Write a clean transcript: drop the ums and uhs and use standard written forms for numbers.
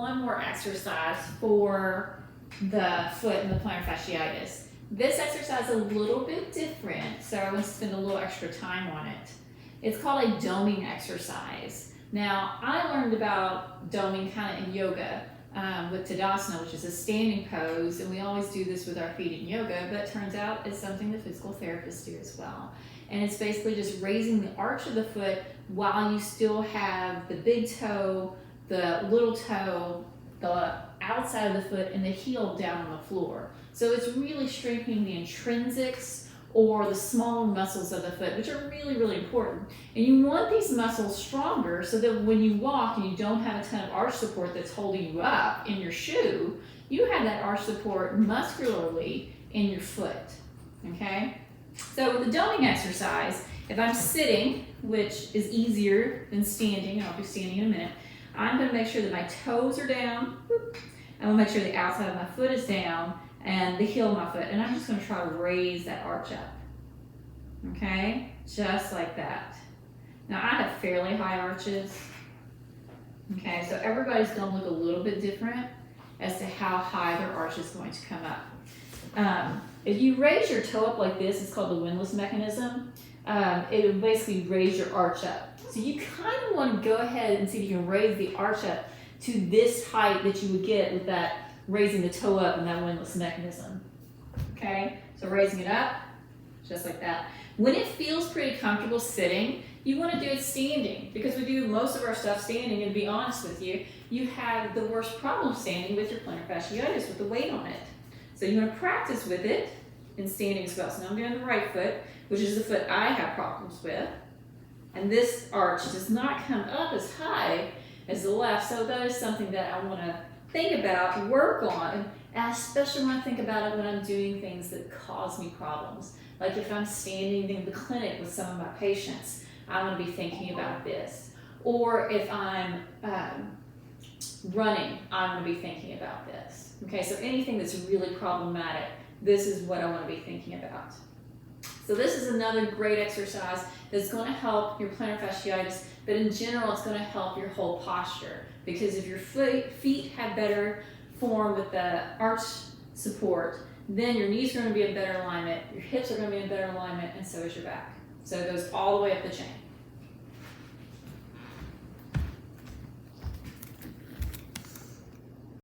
one more exercise for the foot and the plantar fasciitis. This exercise is a little bit different, so I want to spend a little extra time on it. It's called a doming exercise. Now, I learned about doming kind of in yoga with Tadasana, which is a standing pose, and we always do this with our feet in yoga, but it turns out it's something the physical therapists do as well. And it's basically just raising the arch of the foot while you still have the big toe, the little toe, the outside of the foot, and the heel down on the floor. So it's really strengthening the intrinsics or the smaller muscles of the foot, which are really, really important. And you want these muscles stronger so that when you walk and you don't have a ton of arch support that's holding you up in your shoe, you have that arch support muscularly in your foot, okay? So with the doming exercise, if I'm sitting, which is easier than standing, and I'll be standing in a minute, I'm gonna make sure that my toes are down. I'm gonna make sure the outside of my foot is down and the heel of my foot, and I'm just gonna try to raise that arch up, okay? Just like that. Now I have fairly high arches, okay? So everybody's gonna look a little bit different as to how high their arch is going to come up. If you raise your toe up like this, it's called the windlass mechanism. It will basically raise your arch up. So you kind of want to go ahead and see if you can raise the arch up to this height that you would get with that raising the toe up and that windlass mechanism. Okay, so raising it up, just like that. When it feels pretty comfortable sitting, you want to do it standing, because we do most of our stuff standing, and to be honest with you, you have the worst problem standing with your plantar fasciitis with the weight on it. So you want to practice with it in standing as well. So now I'm doing the right foot, which is the foot I have problems with. And this arch does not come up as high as the left, so that is something that I want to think about, work on, and especially when I think about it when I'm doing things that cause me problems. Like if I'm standing in the clinic with some of my patients, I'm going to be thinking about this. Or if I'm running, I'm going to be thinking about this. Okay, so anything that's really problematic, this is what I want to be thinking about. So this is another great exercise that's going to help your plantar fasciitis, but in general, it's going to help your whole posture. Because if your feet have better form with the arch support, then your knees are going to be in better alignment, your hips are going to be in better alignment, and so is your back. So it goes all the way up the chain.